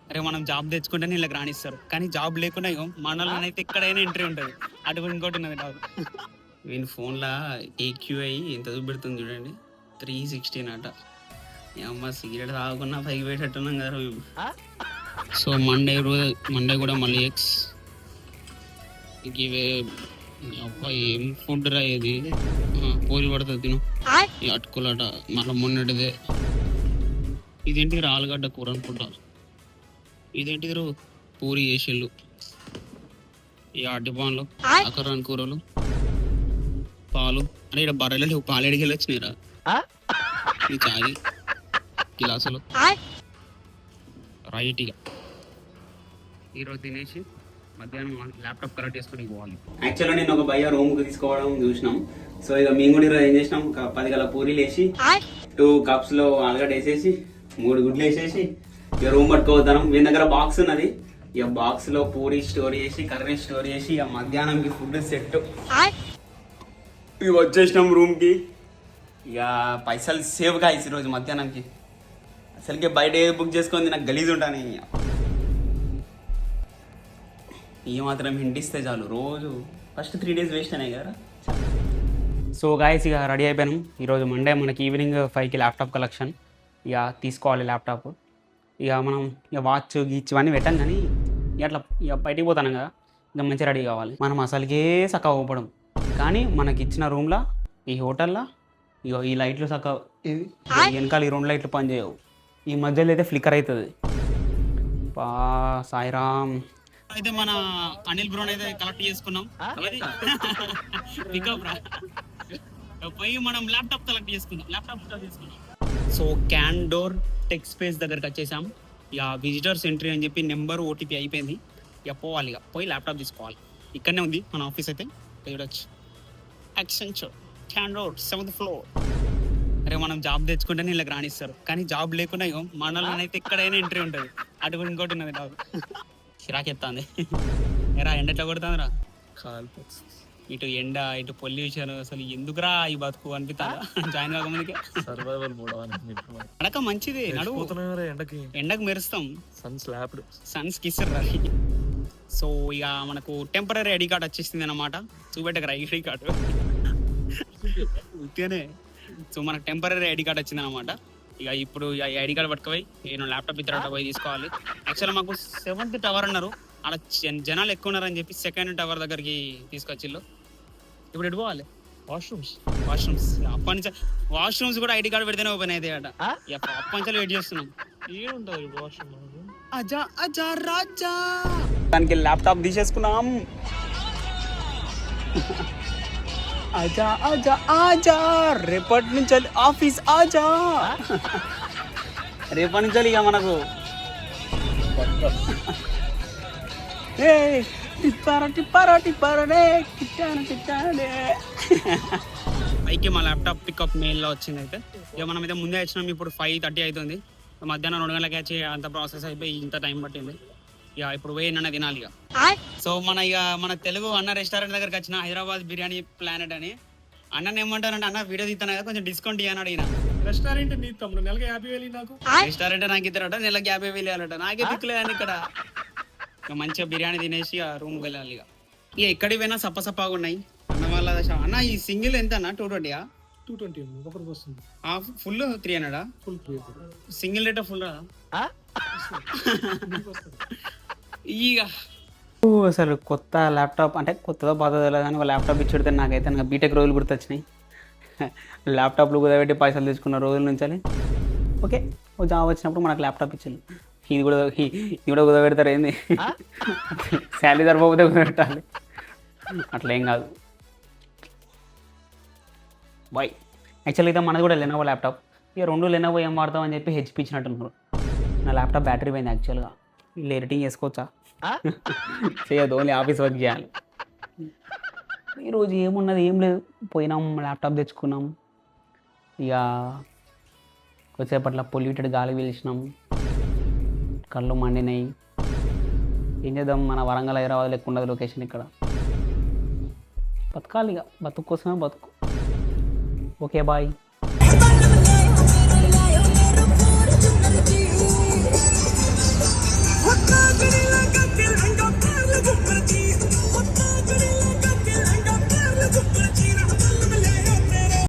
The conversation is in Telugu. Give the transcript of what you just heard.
అరే మనం జాబ్ తెచ్చుకుంటేనే వీళ్ళకి రాణిస్తారు, కానీ జాబ్ లేకుండా ఇగో మనల్ని అయితే ఎక్కడైనా ఎంట్రీ ఉంటుంది. అటు ఇంకోటి ఉన్నది నాకు. వీని ఫోన్లో ఏక్యూఐ ఎంత చూపెడుతుంది చూడండి, 316 అట. అమ్మ సిగరెట్ తాగకుండా పైకి పెట్టేట్టున్నాం కదా మేము. సో మండే కూడా మళ్ళీ ఎక్స్ ఇవే. అబ్బా ఏం ఫుడ్ రా ఇది, పూరి పడుతుంది తిను. ఈ అటుకులట మళ్ళీ మొన్నటిదే. ఇదేంటి ఆలుగడ్డ కూర అనుకుంటా. ఇదేంటి పూరి చేసేళ్ళు. ఈ అడ్డిపాన్లు, అకరాని కూరలు, పాలు. అరే ఇక్కడ బర్రెలు లేవు, పాలు ఎడికి వచ్చినాయిరా. ఈ చాయ్ గిలాసులు రైట్. ఇక ఈరోజు తినేసి మధ్యాహ్నం ల్యాప్టాప్ కరెక్ట్ చేసుకుని పోవాలి. యాక్చువల్గా నేను ఒక భయ్య రూమ్కి తీసుకోవడం చూసినాం. సో ఇక మేము కూడా ఈరోజు ఏం చేసినాం, 10 గల పూరీలు వేసి 2 కప్స్లో ఆలుగడ్డ వేసేసి 3 గుడ్లు వేసేసి ఇక రూమ్ పట్టుకోవద్దాం. మీ దగ్గర బాక్స్ ఉన్నది, ఇక బాక్స్లో పూరి స్టోర్ చేసి కర్రీ స్టోర్ చేసి ఇక మధ్యాహ్నంకి ఫుడ్ సెట్. ఇక వచ్చేసినాం రూమ్కి. ఇక పైసలు సేవ్ కాయసి ఈరోజు మధ్యాహ్నంకి. అసలుకి బయట ఏది బుక్ చేసుకుంది నాకు గలీజ్ ఉంటాను. ఏ మాత్రం హింటిస్తే చాలు, రోజు ఫస్ట్ 3 డేస్ వేస్ట్ అయినాయి కదా. సో గాయస్ ఇక రెడీ అయిపోయాను. ఈరోజు మండే మనకి ఈవినింగ్ 5కి ల్యాప్టాప్ కలెక్షన్. ఇక తీసుకోవాలి ల్యాప్టాప్. ఇక మనం ఇక వాచ్ గీచ్ ఇవన్నీ పెట్టాం, కానీ అట్లా ఇక బయటికి పోతాను కదా, ఇక మంచిగా రెడీ కావాలి. మనం అసలుకే చక్కగా పోవడం, కానీ మనకి ఇచ్చిన రూమ్లో ఈ హోటల్లో ఇక ఈ లైట్లు చక్కగా వెనకాల ఈ 2 లైట్లు పనిచేయవు. ఈ మధ్యలో అయితే ఫ్లిక్కర్ అవుతుంది. సాయిరామ్. అయితే మన అనిల్ బ్రోన్ అయితే కలెక్ట్ చేసుకున్నాం. పోయి మనం ల్యాప్టాప్ కలెక్ట్ చేసుకున్నాం. సో క్యాండోర్ టెక్ స్పేస్ దగ్గరకు వచ్చేసాం. ఇక విజిటర్స్ ఎంట్రీ అని చెప్పి నెంబర్ ఓటీపీ అయిపోయింది. ఇక పోవాలి, ఇక పోయి ల్యాప్టాప్ తీసుకోవాలి. ఇక్కడనే ఉంది మన ఆఫీస్ అయితే చూడొచ్చు. Accenture Candor 7th floor. అరే మనం జాబ్ తెచ్చుకుంటేనే వీళ్ళకి రాణిస్తారు, కానీ జాబ్ లేకుండా ఇగో మనల్ని అయితే ఎక్కడైనా ఎంట్రీ ఉంటుంది. అటు ఇంకోటి ఉన్నది నాకు. చిరాకెత్తాంది. ఎరా ఎండ ఎట్లా కొడుతుందిరా, ఇటు ఎండ ఇటు పొల్యూషన్, అసలు ఎందుకురా ఈ బతుకు అనిపిస్తుందా జాయిన్ కాకముందుకే. అనక మంచిది, నడువు ఎండకు మెరుస్తాం. సన్స్ కిස්සరా. సో ఇక మనకు టెంపరీ ఐడి కార్డ్ వచ్చేసింది అనమాట. చూపెట్టకరా ఐడి కార్డు ఉత్తేనే. సో మనకు టెంపరీ ఐడి కార్డ్ వచ్చింది అనమాట. ఇక ఇప్పుడు ఈ ఐడి కార్డ్ పట్టుకుపోయి నేను ల్యాప్టాప్ ఇతర పోయి తీసుకోవాలి. యాక్చువల్గా మాకు 7th టవర్ అన్నారు, అలా జనాలు ఎక్కువ ఉన్నారని చెప్పి 2nd టవర్ దగ్గరికి తీసుకొచ్చిళ్ళు. ఇప్పుడు ఎటు పోవాలి? వాష్రూమ్స్. అప్పటి నుంచి వాష్రూమ్స్ కూడా ఐడి కార్డ్ పెడితేనే ఓపెన్ అవుతాయి అట. అప్పటి నుంచి వెయిట్ చేస్తున్నాం. ఏముంటుంది వాష్రూమ్? అజా రాజా దానికి ల్యాప్టాప్ తీసేసుకున్నాం. ఆజా ఆజా ఆజా, రేపటి నుంచి ఆఫీస్ ఆజా. రేపటి నుంచి ఇక మనకు పైకి మా ల్యాప్టాప్ పికప్ మెయిల్లో వచ్చింది. అయితే ఇక మనం అయితే ముందే వచ్చినాం. ఇప్పుడు 5:30 అవుతుంది. మధ్యాహ్నం 2 గంటలకి వచ్చి అంత ప్రాసెస్ అయిపోయి ఇంత టైం పట్టింది. ఇక ఇప్పుడు పోయి నన్ను తినాలి. ఇక సో మన తెలుగు అన్న రెస్టారెంట్ దగ్గరికి వచ్చిన, హైదరాబాద్ బిర్యానీ ప్లానెట్ అని. అన్న ఏమంటారంటే, అన్న వీడియో తీస్తాను కదా కొంచెం డిస్కౌంట్ ఇవ్వని అడిగిన. రెస్టారెంట్ నీ తమ్ముడు నెలకి 50,000 నాకు. రెస్టారెంట్ నాకు ఇద్దరట, నెలకి 50,000 ఇవ్వాలట. నాకే దిక్కులేదని ఇక్కడ. ఇక మంచిగా బిర్యానీ తినేసి ఆ రూమ్కి వెళ్ళాలి. ఇక ఎక్కడికి పోయినా సప్పసప్పగా ఉన్నాయి. అన్న వాళ్ళ అన్న ఈ సింగిల్ ఎంత అన్న? 220. 220 వస్తుంది. Full 300. Full 300. Single rate full రా. ఇక అసలు కొత్త ల్యాప్టాప్ అంటే కొత్తదో పాతదో తెలియదు, కానీ ఒక ల్యాప్టాప్ ఇచ్చి నాకైతే నాకు బీటెక్ రోజులు గుర్తొచ్చినాయి. ల్యాప్టాప్లు కుదబెట్టి పైసలు తీసుకున్న రోజుల నుంచి. ఓకే, ఓ జాబ్ వచ్చినప్పుడు మనకు ల్యాప్టాప్ ఇచ్చింది. ఇది కూడా కుదబెడతారు ఏంది? శాలరీ సరిపోతే కుదబెట్టాలి, అట్లా ఏం కాదు. బాయ్. యాక్చువల్గా అయితే మనది కూడా లెనోవో ల్యాప్టాప్. ఇక 2 లెనోవో ఏం వాడతాం అని చెప్పి హెచ్పి ఇచ్చినట్టున్నారు. నా ల్యాప్టాప్ బ్యాటరీ పోయింది. యాక్చువల్గా వీళ్ళు ఎడిటింగ్ చేసుకోవచ్చా? చేయదు, ఓన్లీ ఆఫీస్ వర్క్ చేయాలి. ఈరోజు ఏమున్నది ఏం లేదు, పోయినాం ల్యాప్టాప్ తెచ్చుకున్నాం. ఇక కొద్దిసేపట్ల పొల్యూటెడ్ గాలి పీల్చినాం, కళ్ళు మండినాయి. ఏం చేద్దాం, మన వరంగల్ హైదరాబాద్ లెక్క ఉండదు లొకేషన్ ఇక్కడ. బతకాలి, ఇక బతుకు కోసమే బతుకు. Okay bye.